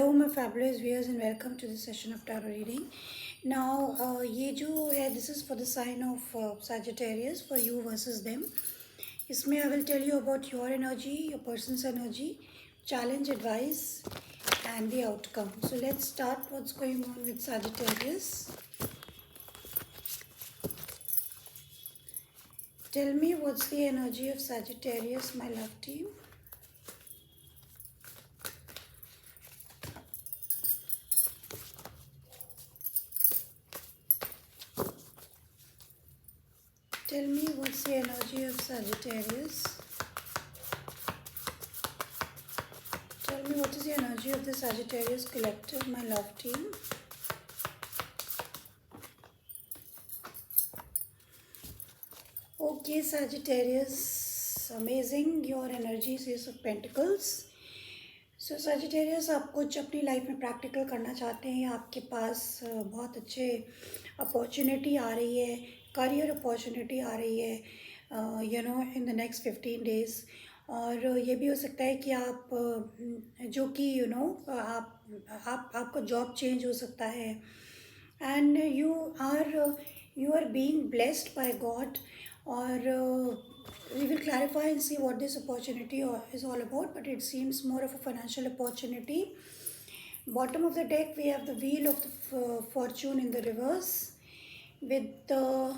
Hello my fabulous viewers and welcome to the session of tarot reading. Now ये जो है this is for the sign of Sagittarius, for you versus them. इसमें I will tell you about your energy, your person's energy, challenge, advice and the outcome. So let's start what's going on with Sagittarius. Tell me what's the energy of Sagittarius, my love team. Tell me what's the energy of Sagittarius. Tell me what is the energy of the Sagittarius collective, my love team. Okay, Sagittarius, amazing. Your energy is Ace of Pentacles. So Sagittarius, आप कुछ अपनी life में practical करना चाहते हैं, आपके पास बहुत अच्छे अपॉर्चुनिटी आ रही है, करियर अपॉर्चुनिटी आ रही है इन द नेक्स्ट 15 डेज. और ये भी हो सकता है कि आप जो कि आपका जॉब चेंज हो सकता है and you are being blessed by God. और we will clarify and see what this opportunity is all about, but it seems more of a financial opportunity. Bottom of the deck we have the wheel of the fortune in the reverse with the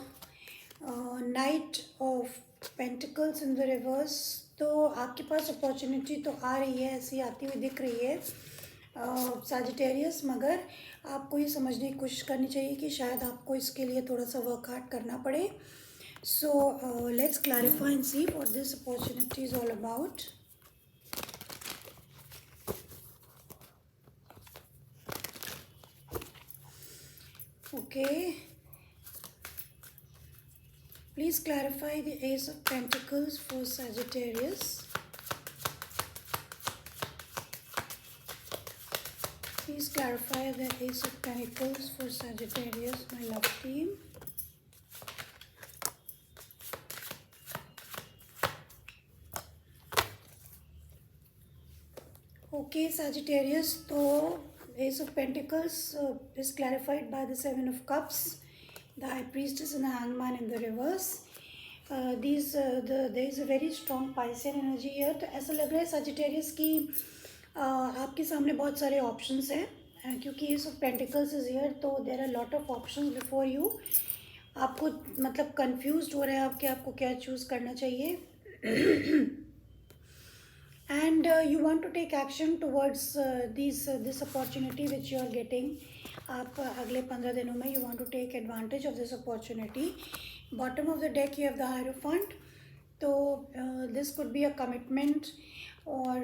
knight of pentacles in the reverse. तो आपके पास opportunity तो आ रही है, ऐसी आती हुई दिख रही है Sagittarius, मगर आपको ये समझने की कोशिश करनी चाहिए कि शायद आपको इसके लिए थोड़ा सा वर्क हार्ड करना पड़े. So let's clarify and see what this opportunity is all about. Okay. Please clarify the Ace of Pentacles for Sagittarius. Please clarify the Ace of Pentacles for Sagittarius, my love team. Okay, Sagittarius, so Ace of Pentacles is clarified by the Seven of Cups, the High Priestess and the Hangman in the reverse. There is a very strong Piscean energy here. तो ऐसा लग रहा है Sagittarius कि आपके सामने बहुत सारे options हैं, क्योंकि Ace of Pentacles is here, तो there are lot of options before you. आपको मतलब confused हो रहा है आप कि आपको क्या choose करना चाहिए. And you want to take action towards this opportunity which you are getting. आप अगले 15 दिनों में you want to take advantage of this opportunity. Bottom of the deck you have the Hierophant. तो this could be a commitment, or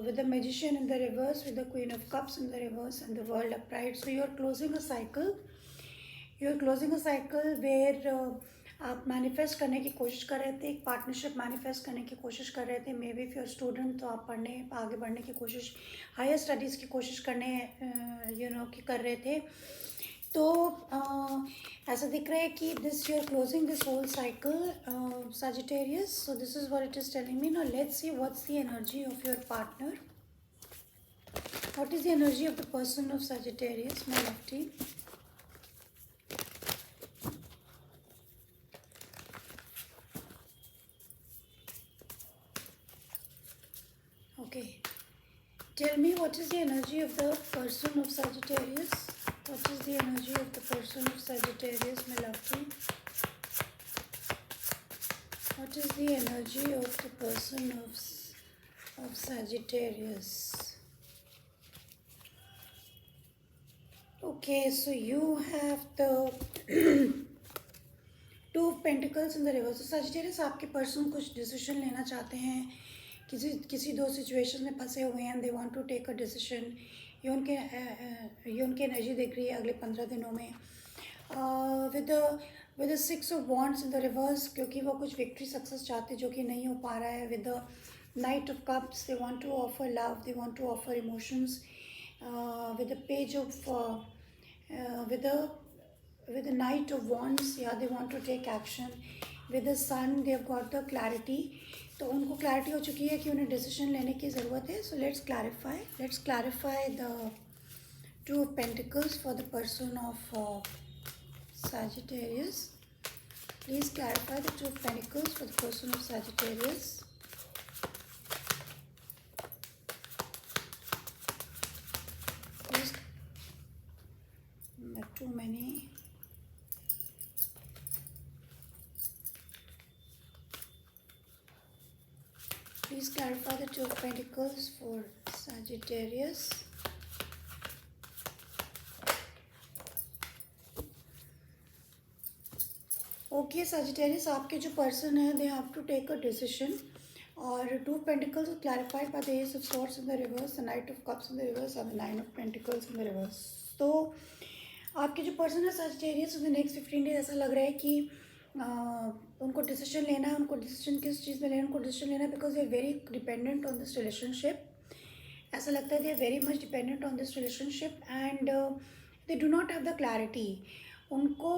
with the Magician in the reverse, with the Queen of Cups in the reverse and the World upright. So you are closing a cycle. You are closing a cycle where आप manifest करने की कोशिश कर रहे थे, एक partnership manifest करने की कोशिश कर रहे थे. Maybe if your student तो आप आगे बढ़ने की कोशिश, हायर स्टडीज़ की कोशिश करने की कर रहे थे. तो ऐसा दिख रहा है कि this you are closing this whole cycle Sagittarius. So this is what it is telling me. Now let's see what's the energy of your partner. What is the energy of the person of Sagittarius, my love team. Okay, tell me what is the energy of the person of Sagittarius. What is the energy of the person of Sagittarius, my love team? What is the energy of the person of Sagittarius? Okay, so you have the Two of Pentacles in the reverse. So Sagittarius, आपके person कुछ decision लेना चाहते हैं, किसी दो situation में फंसे हुए हैं. They want to take a decision. ये उनकी एनर्जी देख रही है अगले 15 दिनों में. With the 6 of wands in the reverse, क्योंकि वो कुछ विक्ट्री सक्सेस चाहते जो कि नहीं हो पा रहा है. With the knight of cups, they want to offer love, they want to offer emotions. With the page of with the Knight of Wands, yeah, they want to take action. With the Sun, they have got the clarity. तो उनको clarity हो चुकी है कि उन्हें decision लेने की ज़रूरत है. So let's clarify the Two of Pentacles for the person of Sagittarius. Please clarify the Two of Pentacles for the person of Sagittarius. Please, not too many. Please clarify the Two of Pentacles for Sagittarius. Okay Sagittarius, आपके जो person है they have to take a decision. और two of pentacles clarified by the ace of swords in the reverse, the knight of cups in the reverse और the nine of pentacles in the reverse. तो आपके जो person है Sagittarius, in the next 15 days ऐसा लग रहा है कि उनको डिसीजन लेना है. उनको डिसीजन किस चीज़ में लेना है? उनको डिसीजन लेना है because they are very dependent on this relationship. ऐसा लगता है they are very much dependent on this relationship and they do not have the clarity. उनको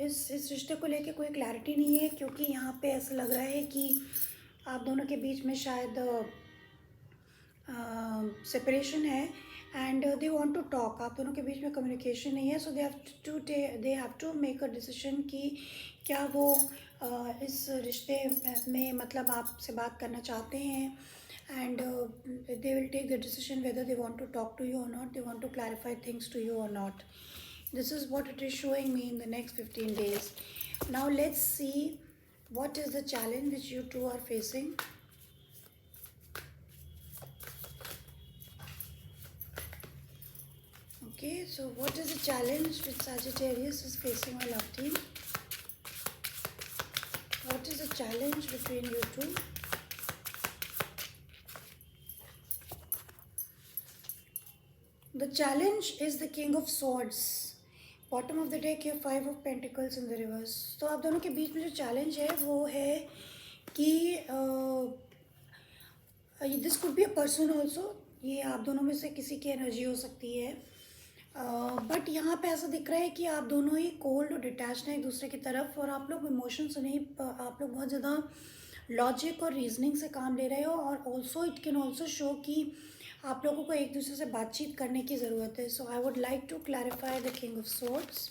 इस रिश्ते को लेके कोई क्लैरिटी नहीं है, क्योंकि यहाँ पे ऐसा लग रहा है कि आप दोनों के बीच में शायद सेपरेशन है and they want to talk. आप दोनों के बीच में कम्युनिकेशन नहीं है. So they have to make a decision कि क्या वो इस रिश्ते में मतलब आपसे बात करना चाहते हैं. And they will take the decision whether they want to talk to you or not, they want to clarify things to you or not. This is what it is showing me in the next 15 days. Now let's see what is the challenge which you two are facing. Okay, so what is the challenge which Sagittarius is facing, my love team? What is the challenge between you two? The challenge is the King of Swords. Bottom of the deck है 5 of pentacles in the reverse. तो आप दोनों के बीच में जो challenge है वो है कि this could be a person also. ये आप दोनों में से किसी की एनर्जी हो सकती है. बट यहाँ पे ऐसा दिख रहा है कि आप दोनों ही कोल्ड और डिटैच्ड हैं एक दूसरे की तरफ, और आप लोग इमोशंस नहीं, आप लोग बहुत ज़्यादा लॉजिक और रीजनिंग से काम ले रहे हो. और also it can also show कि आप लोगों को एक दूसरे से बातचीत करने की ज़रूरत है. So I would like to clarify the king of swords.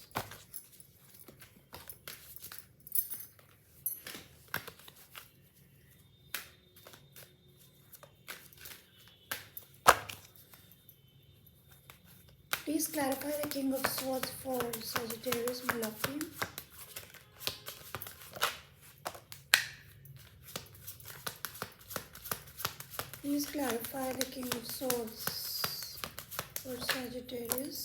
Please clarify the king of swords for Sagittarius, my love team. Please clarify the King of Swords for Sagittarius.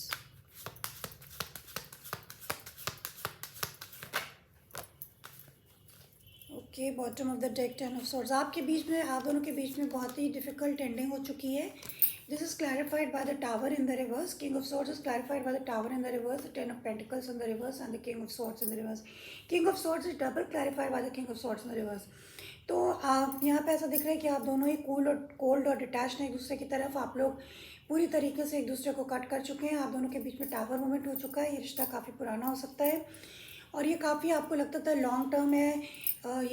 Okay, bottom of the deck 10 of Swords. आपके बीच में, आप दोनों के बीच में बहुत ही difficult ending हो चुकी है. This is clarified by the tower in the reverse. King of Swords is clarified by the tower in the reverse, the 10 of Pentacles in the reverse and the King of Swords in the reverse. King of Swords is double clarified by the King of Swords in the reverse. तो आप यहाँ पे ऐसा दिख रहा है कि आप दोनों ही कोल्ड और डिटैच हैं एक दूसरे की तरफ. आप लोग पूरी तरीके से एक दूसरे को कट कर चुके हैं. आप दोनों के बीच में टावर मूवमेंट हो चुका है. ये रिश्ता काफ़ी पुराना हो सकता है और ये काफ़ी आपको लगता था लॉन्ग टर्म है,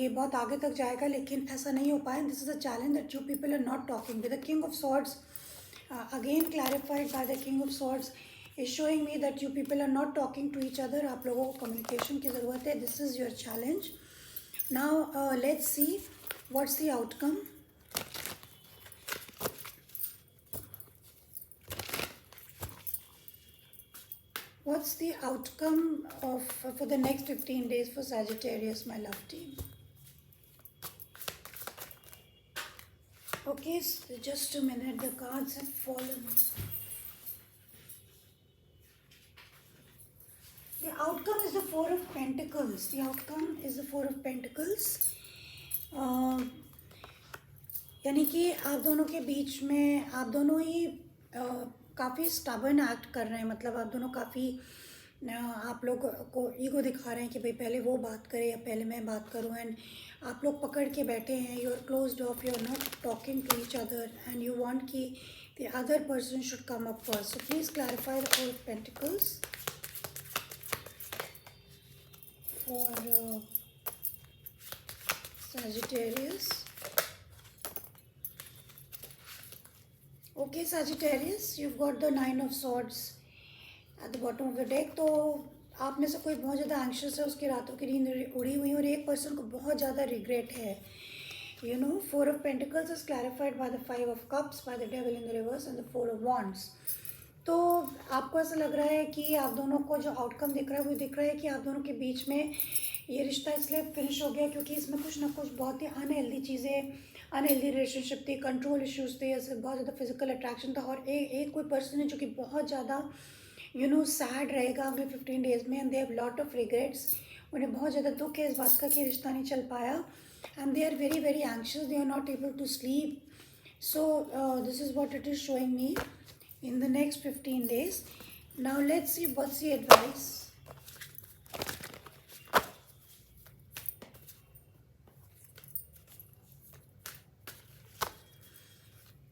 ये बहुत आगे तक जाएगा, लेकिन ऐसा नहीं हो पाया. This is a challenge that you people are not talking with the king of swords. Again clarified by the king of swords is showing me that you people are not talking to each other. आप लोगों को communication की ज़रूरत है. This is your challenge. Now let's see what's the outcome. What's the outcome of for the next 15 days for Sagittarius, my love team? Okay, so just a minute, the cards have fallen. The outcome is the Four of Pentacles. The outcome is the Four of Pentacles. यानी कि आप दोनों के बीच में आप दोनों ही काफ़ी स्टबर्न एक्ट कर रहे हैं. मतलब आप दोनों काफ़ी आप लोग को ईगो दिखा रहे हैं कि भाई पहले वो बात करे या पहले मैं बात करूं. एंड आप लोग पकड़ के बैठे हैं. You are closed off, you are not talking to each other and you want कि the other person should come up first. So please clarify the four of pentacles for Sagittarius. Okay, Sagittarius, you've got the Nine of Swords at the bottom of the deck. तो आप में से कोई बहुत ज़्यादा anxious है, उसकी रातों की नींद उड़ी हुई है, और एक पर्सन को बहुत ज़्यादा रिग्रेट है। You know, Four of Pentacles is clarified by the Five of Cups, by the Devil in the reverse, and the Four of Wands. तो आपको ऐसा लग रहा है कि आप दोनों को जो आउटकम दिख रहा है वो दिख रहा है कि आप दोनों के बीच में ये रिश्ता इसलिए फिनिश हो गया क्योंकि इसमें कुछ ना कुछ बहुत ही अनहेल्दी चीज़ें, अनहेल्दी रिलेशनशिप थी, कंट्रोल इश्यूज थे, ऐसे बहुत ज़्यादा फिजिकल अट्रैक्शन था, और एक कोई पर्सन है जो कि बहुत ज़्यादा सैड रहेगा अगले 15 डेज में, and they have lot of regrets. उन्हें बहुत ज़्यादा दुख है इस बात का कि रिश्ता नहीं चल पाया, and they are very very anxious, they are not able to sleep. So this is what it is showing me in the next 15 days. Now let's see what's the advice.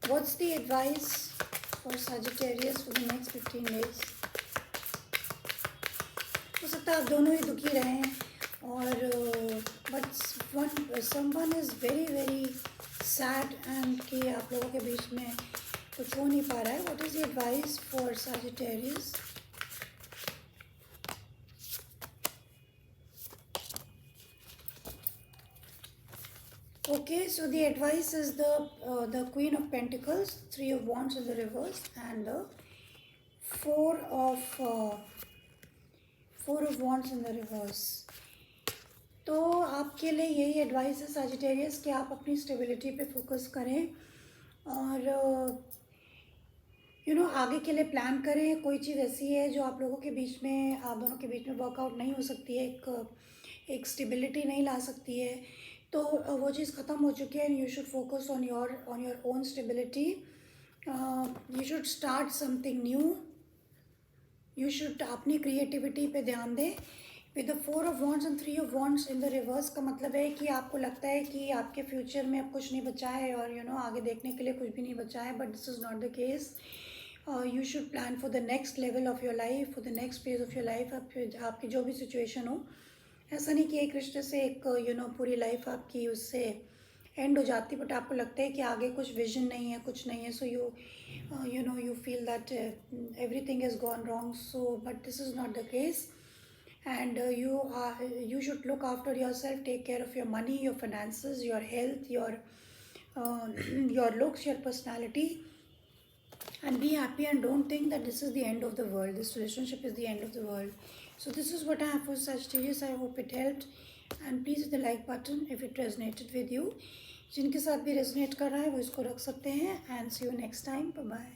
What's the advice for Sagittarius for the next 15 days? हो सकता है आप दोनों ही दुखी रहें, और but someone is very very sad and कि आप लोगों के बीच में कुछ हो नहीं पा रहा है. What is the advice for Sagittarius? Okay, so the advice is the Queen of Pentacles, Three of Wands in the reverse, and the Four of Wands in the reverse. तो आपके लिए यही एडवाइस है सजिटेरियस कि आप अपनी stability पे focus करें और आगे के लिए प्लान करें. कोई चीज़ ऐसी है जो आप लोगों के बीच में, आप दोनों के बीच में वर्कआउट नहीं हो सकती है, एक स्टेबिलिटी नहीं ला सकती है, तो वो चीज़ ख़त्म हो चुकी है. You should focus on your own stability. You should start something new. You should अपनी क्रिएटिविटी पे ध्यान दें. With the 4 of Wands and 3 of Wands in the reverse का मतलब है कि आपको लगता है कि आपके फ्यूचर में अब कुछ नहीं बचा है और आगे देखने के लिए कुछ भी नहीं बचा है, but this is not the case. You should plan for the next level of your life, for the next phase of your life. आपकी जो भी सिचुएशन हो, ऐसा नहीं कि एक रिश्ते से एक पूरी लाइफ आपकी उससे एंड हो जाती, बट आपको लगता है कि आगे कुछ विजन नहीं है, कुछ नहीं है. सो you feel that everything has gone wrong. So but this is not the case, and you should look after yourself, take care of your money, your finances, your health, your looks, your personality, and be happy, and don't think that this is the end of the world, this relationship is the end of the world. So this is what I have for Sagittarius. I hope it helped, and please hit the like button if it resonated with you. जिनके साथ भी resonate कर रहा है वो इसको रख सकते हैं. And see you next time. Bye bye.